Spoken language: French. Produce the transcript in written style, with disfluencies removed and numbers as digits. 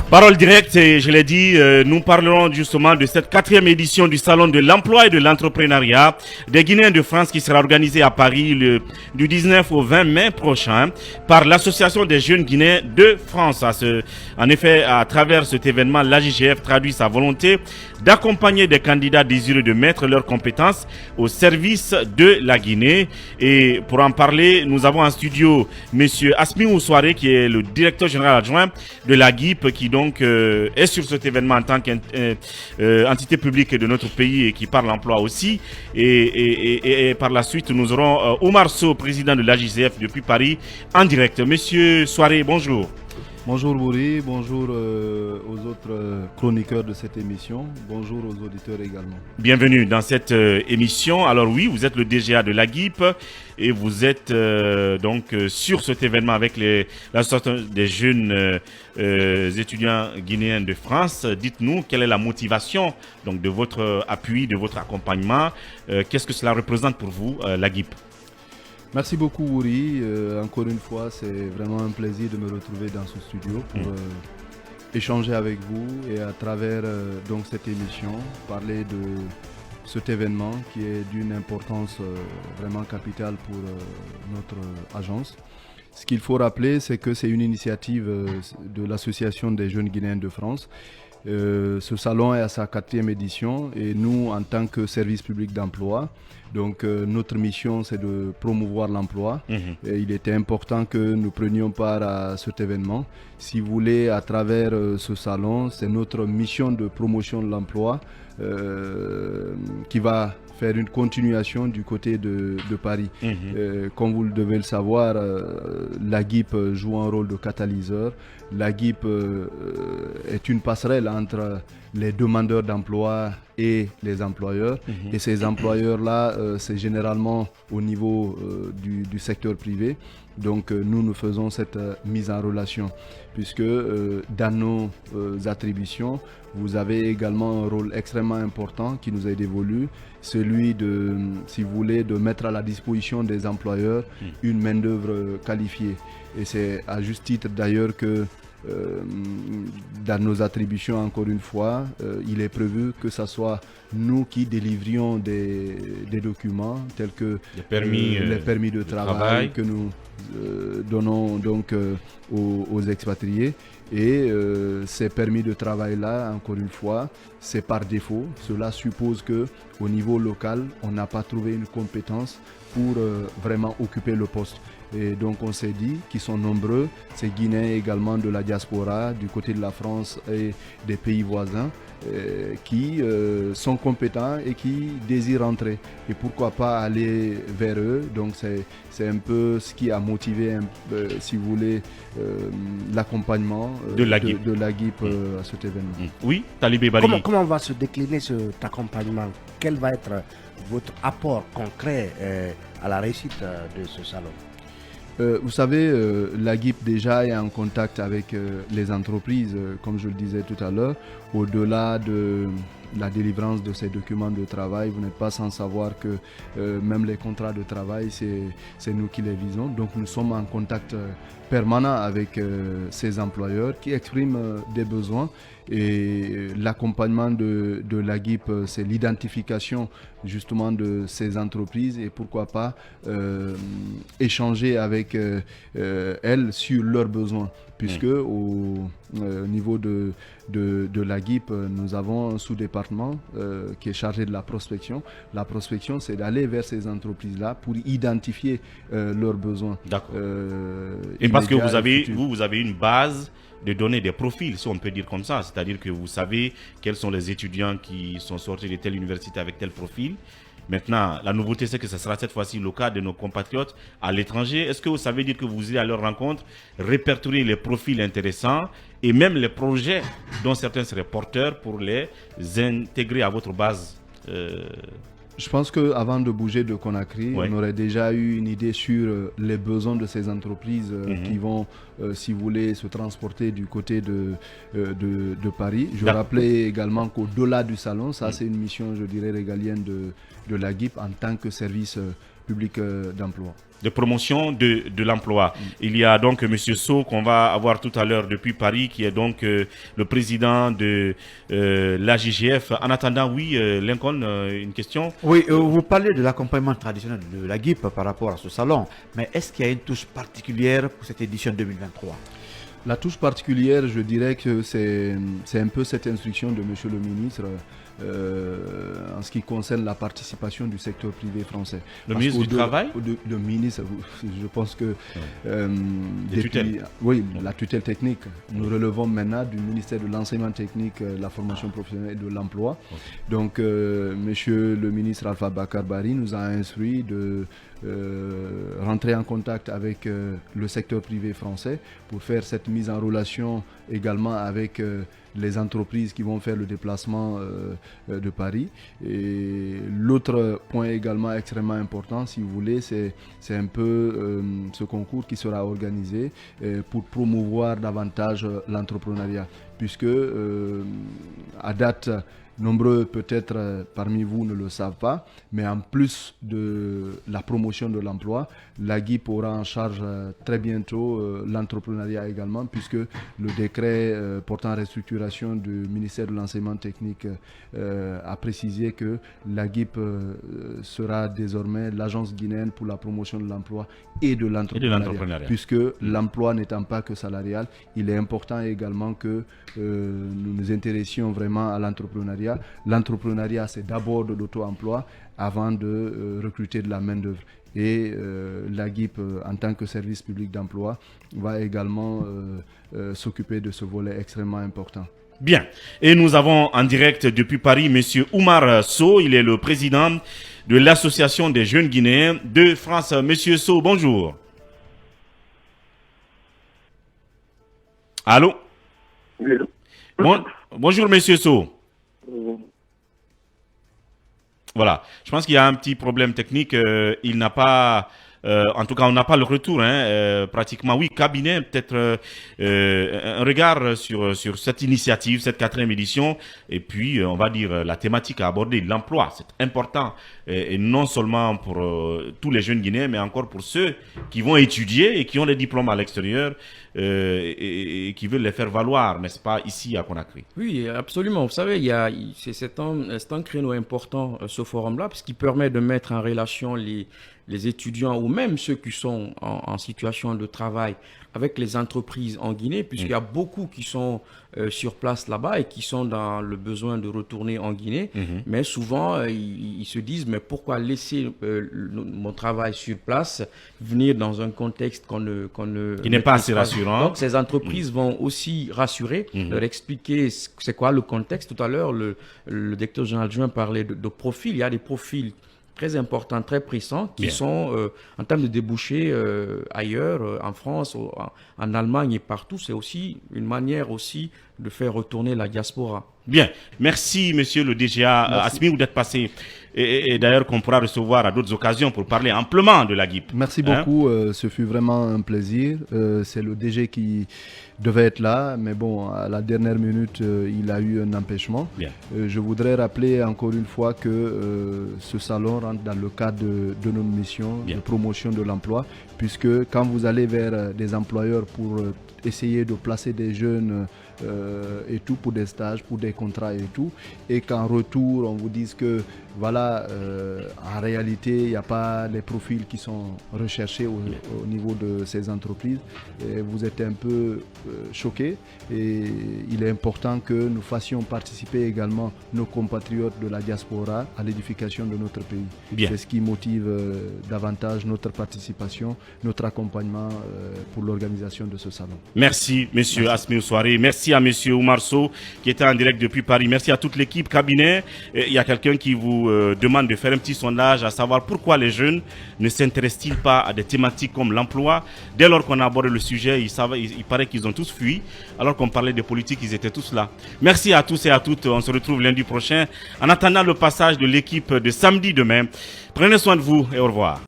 Parole directe, et je l'ai dit, nous parlerons justement de cette 4e édition du Salon de l'Emploi et de l'Entrepreneuriat des Guinéens de France qui sera organisée à Paris du 19 au 20 mai prochain par l'Association des jeunes Guinéens de France. En effet, à travers cet événement, l'AJGF traduit sa volonté d'accompagner des candidats désireux de mettre leurs compétences au service de la Guinée. Et pour en parler, nous avons en studio M. Asmi Oussouare, qui est le directeur général adjoint de la GIP, qui donc est sur cet événement en tant qu'entité publique de notre pays et qui parle emploi aussi. Et par la suite, nous aurons Omar Sow, président de l'AJGF depuis Paris, en direct. Monsieur Souare, bonjour. Bonjour Bouri, bonjour aux autres chroniqueurs de cette émission, bonjour aux auditeurs également. Bienvenue dans cette émission. Alors oui, vous êtes le DGA de la GIP et vous êtes donc sur cet événement avec l'association des jeunes étudiants guinéens de France. Dites-nous quelle est la motivation donc, de votre appui, de votre accompagnement. Qu'est-ce que cela représente pour vous, la GIP ? Merci beaucoup Wouri, encore une fois c'est vraiment un plaisir de me retrouver dans ce studio pour échanger avec vous et à travers donc cette émission parler de cet événement qui est d'une importance vraiment capitale pour notre agence. Ce qu'il faut rappeler, c'est que c'est une initiative de l'Association des jeunes Guinéens de France. Ce salon est à sa 4e édition et nous, en tant que service public d'emploi, donc notre mission c'est de promouvoir l'emploi. Et il était important que nous prenions part à cet événement. Si vous voulez, à travers ce salon, c'est notre mission de promotion de l'emploi qui va faire une continuation du côté de Paris. Comme vous devez le savoir, la GIP joue un rôle de catalyseur. La GIP est une passerelle entre les demandeurs d'emploi et les employeurs. Et ces employeurs-là, c'est généralement au niveau du secteur privé. Donc nous faisons cette mise en relation puisque dans nos attributions, vous avez également un rôle extrêmement important qui nous est dévolu, celui de, si vous voulez, de mettre à la disposition des employeurs une main-d'œuvre qualifiée. Et c'est à juste titre d'ailleurs que dans nos attributions, encore une fois, il est prévu que ce soit nous qui délivrions des documents tels que les permis de travail que nous donnons donc aux expatriés. Et ces permis de travail-là, encore une fois, c'est par défaut. Cela suppose qu'au niveau local, on n'a pas trouvé une compétence pour vraiment occuper le poste. Et donc on s'est dit qu'ils sont nombreux, ces Guinéens également de la diaspora, du côté de la France et des pays voisins, qui sont compétents et qui désirent entrer. Et pourquoi pas aller vers eux. Donc c'est un peu ce qui a motivé, si vous voulez, l'accompagnement de la GIP à cet événement. Oui, Talibé Bari. Comment va se décliner cet accompagnement? Quel va être votre apport concret à la réussite de ce salon? Vous savez, la GIP déjà est en contact avec les entreprises, comme je le disais tout à l'heure. Au-delà de la délivrance de ces documents de travail, vous n'êtes pas sans savoir que même les contrats de travail, c'est nous qui les visons. Donc nous sommes en contact permanent avec ces employeurs qui expriment des besoins. Et l'accompagnement de la GIP, c'est l'identification justement de ces entreprises et pourquoi pas échanger avec elles sur leurs besoins. Puisque au niveau de la GIP, nous avons un sous-département qui est chargé de la prospection. La prospection, c'est d'aller vers ces entreprises-là pour identifier leurs besoins. D'accord. Et parce que vous avez une base de donner des profils, si on peut dire comme ça. C'est-à-dire que vous savez quels sont les étudiants qui sont sortis de telle université avec tel profil. Maintenant, la nouveauté, c'est que ce sera cette fois-ci le cas de nos compatriotes à l'étranger. Est-ce que vous savez dire que vous irez à leur rencontre, répertorier les profils intéressants et même les projets dont certains seraient porteurs pour les intégrer à votre base Je pense qu'avant de bouger de Conakry, on aurait déjà eu une idée sur les besoins de ces entreprises qui vont, si vous voulez, se transporter du côté de Paris. Je rappelais également qu'au-delà du salon, ça c'est une mission, je dirais, régalienne de la GIP en tant que service public d'emploi. De promotion de l'emploi. Il y a donc M. Sow qu'on va avoir tout à l'heure depuis Paris, qui est donc le président de l'AJGF. En attendant, oui, Lincoln, une question? Oui, vous parlez de l'accompagnement traditionnel de la GIP par rapport à ce salon, mais est-ce qu'il y a une touche particulière pour cette édition 2023? La touche particulière, je dirais que c'est un peu cette instruction de Monsieur le ministre en ce qui concerne la participation du secteur privé français. Le ministre du Travail? Le ministre, je pense que oui, la tutelle technique, nous relevons maintenant du ministère de l'enseignement technique, la formation professionnelle et de l'emploi. Donc, Monsieur le ministre Alpha Bakar Bari nous a instruit de rentrer en contact avec le secteur privé français pour faire cette mise en relation également avec les entreprises qui vont faire le déplacement de Paris. Et l'autre point également extrêmement important, si vous voulez, c'est un peu ce concours qui sera organisé pour promouvoir davantage l'entrepreneuriat, puisque à date, nombreux peut-être parmi vous ne le savent pas, mais en plus de la promotion de l'emploi, la GIP aura en charge très bientôt l'entrepreneuriat également, puisque le décret portant restructuration du ministère de l'enseignement technique a précisé que la GIP sera désormais l'agence guinéenne pour la promotion de l'emploi et de l'entrepreneuriat, puisque l'emploi n'étant pas que salarial, il est important également que nous nous intéressions vraiment à l'entrepreneuriat. L'entrepreneuriat, c'est d'abord de l'auto-emploi avant de recruter de la main-d'œuvre. Et la GIP, en tant que service public d'emploi, va également s'occuper de ce volet extrêmement important. Bien. Et nous avons en direct depuis Paris M. Oumar Sow. Il est le président de l'Association des jeunes Guinéens de France. Monsieur Sow, bonjour. Allô? Oui. Bonjour, Monsieur Sow. Voilà, je pense qu'il y a un petit problème technique. Il n'a pas, en tout cas, on n'a pas le retour. Pratiquement, oui, cabinet, peut-être un regard sur cette initiative, cette 4e édition. Et puis, on va dire, la thématique à aborder, l'emploi, c'est important. Et non seulement pour tous les jeunes Guinéens, mais encore pour ceux qui vont étudier et qui ont des diplômes à l'extérieur et qui veulent les faire valoir, n'est-ce pas, ici à Conakry. Oui, absolument. Vous savez, c'est un créneau important, ce forum-là, parce qu'il permet de mettre en relation les étudiants ou même ceux qui sont en situation de travail avec les entreprises en Guinée, puisqu'il y a beaucoup qui sont sur place là-bas et qui sont dans le besoin de retourner en Guinée. Mais souvent, ils se disent, mais pourquoi laisser mon travail sur place, venir dans un contexte qui n'est pas assez rassurant. Donc, ces entreprises vont aussi rassurer, leur expliquer c'est quoi le contexte. Tout à l'heure, le directeur général adjoint parlait de profils. Il y a des profils très importants, très pressants, qui sont en termes de débouchés ailleurs, en France, en Allemagne et partout. C'est aussi une manière aussi de faire retourner la diaspora. Bien, merci monsieur le DGA Asmi d'être passé et d'ailleurs qu'on pourra recevoir à d'autres occasions pour parler amplement de la GIP. Merci beaucoup, ce fut vraiment un plaisir. C'est le DG qui devait être là, mais bon, à la dernière minute, il a eu un empêchement. Je voudrais rappeler encore une fois que ce salon rentre dans le cadre de nos missions de promotion de l'emploi, puisque quand vous allez vers des employeurs pour essayer de placer des jeunes et tout pour des stages, pour des contrats et tout, et qu'en retour on vous dise que voilà, en réalité il n'y a pas les profils qui sont recherchés au niveau de ces entreprises, et vous êtes un peu choqués, et il est important que nous fassions participer également nos compatriotes de la diaspora à l'édification de notre pays. C'est ce qui motive davantage notre participation, notre accompagnement pour l'organisation de ce salon. Merci monsieur Asmi Soiré, merci à monsieur Oumar Sow qui était en direct depuis Paris, merci à toute l'équipe cabinet. Il y a quelqu'un qui vous demande de faire un petit sondage à savoir pourquoi les jeunes ne s'intéressent-ils pas à des thématiques comme l'emploi. Dès lors qu'on a abordé le sujet, il paraît qu'ils ont tous fui, alors qu'on parlait de politique, ils étaient tous là. Merci à tous et à toutes, on se retrouve lundi prochain. En attendant le passage de l'équipe de samedi demain, prenez soin de vous et au revoir.